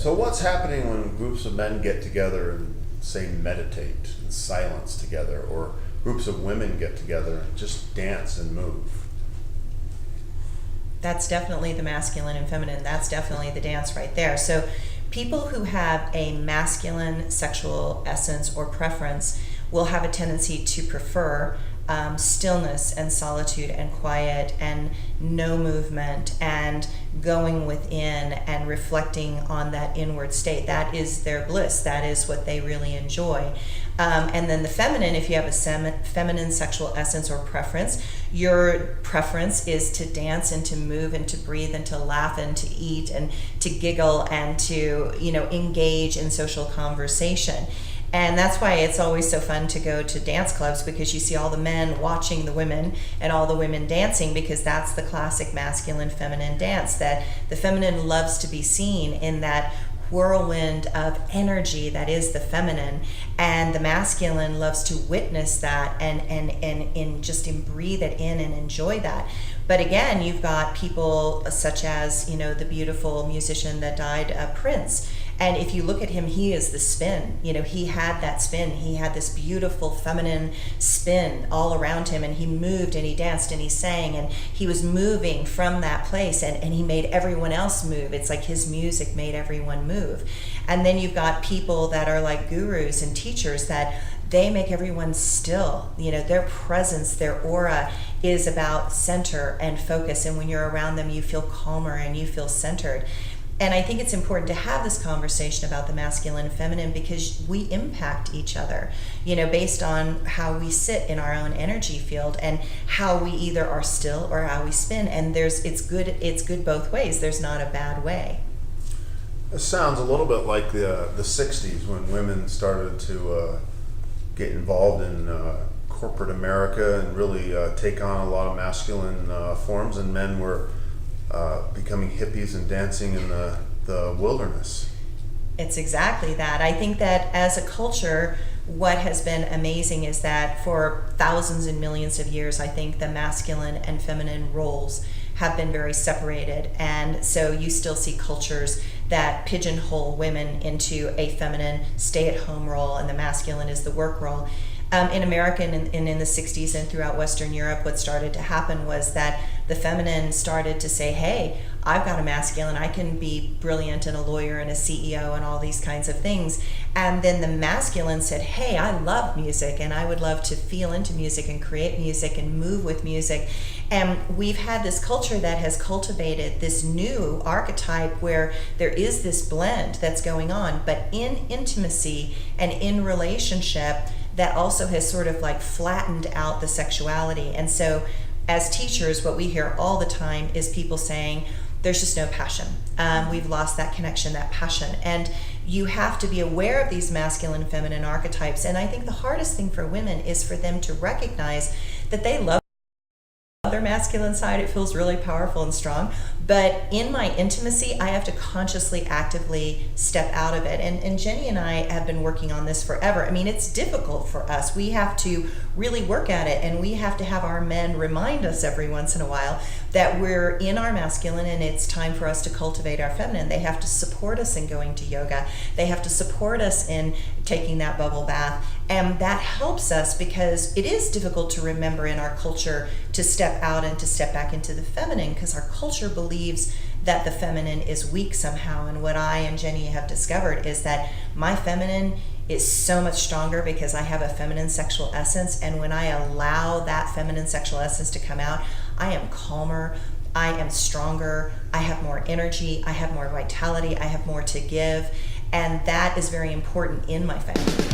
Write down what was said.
So what's happening when groups of men get together and say meditate in silence together, or groups of women get together and just dance and move? That's definitely the masculine and feminine. That's definitely the dance right there. So people who have a masculine sexual essence or preference will have a tendency to prefer stillness and solitude and quiet and no movement and going within and reflecting on that inward state. That is their bliss. That is what they really enjoy. And then the feminine, if you have a feminine sexual essence or preference, your preference is to dance and to move and to breathe and to laugh and to eat and to giggle and to, engage in social conversation. And that's why it's always so fun to go to dance clubs, because you see all the men watching the women and all the women dancing, because that's the classic masculine feminine dance, that the feminine loves to be seen in that whirlwind of energy that is the feminine, and the masculine loves to witness that and just breathe it in and enjoy that. But again, you've got people such as the beautiful musician that died, Prince. And if you look at him, he is the spin. He had that spin. He had this beautiful feminine spin all around him, and he moved and he danced and he sang, and he was moving from that place, and he made everyone else move. It's like his music made everyone move. And then you've got people that are like gurus and teachers that they make everyone still. Their presence, their aura is about center and focus. And when you're around them, you feel calmer and you feel centered. And I think it's important to have this conversation about the masculine and feminine, because we impact each other, based on how we sit in our own energy field and how we either are still or how we spin. And it's good both ways. There's not a bad way. It sounds a little bit like the 60s, when women started to get involved in corporate America and really take on a lot of masculine forms, and men were becoming hippies and dancing in the wilderness. It's exactly that. I think that as a culture, what has been amazing is that for thousands and millions of years, I think the masculine and feminine roles have been very separated. And so you still see cultures that pigeonhole women into a feminine stay-at-home role, and the masculine is the work role. In America and in the 60s and throughout Western Europe, what started to happen was that the feminine started to say, hey, I've got a masculine, I can be brilliant and a lawyer and a CEO and all these kinds of things. And then the masculine said, hey, I love music and I would love to feel into music and create music and move with music. And we've had this culture that has cultivated this new archetype where there is this blend that's going on, but in intimacy and in relationship, that also has sort of like flattened out the sexuality. And so as teachers, what we hear all the time is people saying, there's just no passion. We've lost that connection, that passion. And you have to be aware of these masculine and feminine archetypes. And I think the hardest thing for women is for them to recognize that they love their masculine side. It feels really powerful and strong. But in my intimacy, I have to consciously, actively step out of it. And Jennie and I have been working on this forever. I mean, it's difficult for us. We have to really work at it, and we have to have our men remind us every once in a while that we're in our masculine and it's time for us to cultivate our feminine. They have to support us in going to yoga. They have to support us in taking that bubble bath. And that helps us, because it is difficult to remember in our culture to step out and to step back into the feminine, because our culture believes that the feminine is weak somehow. And what I and Jennie have discovered is that my feminine is so much stronger because I have a feminine sexual essence. And when I allow that feminine sexual essence to come out, I am calmer, I am stronger, I have more energy, I have more vitality, I have more to give. And that is very important in my family.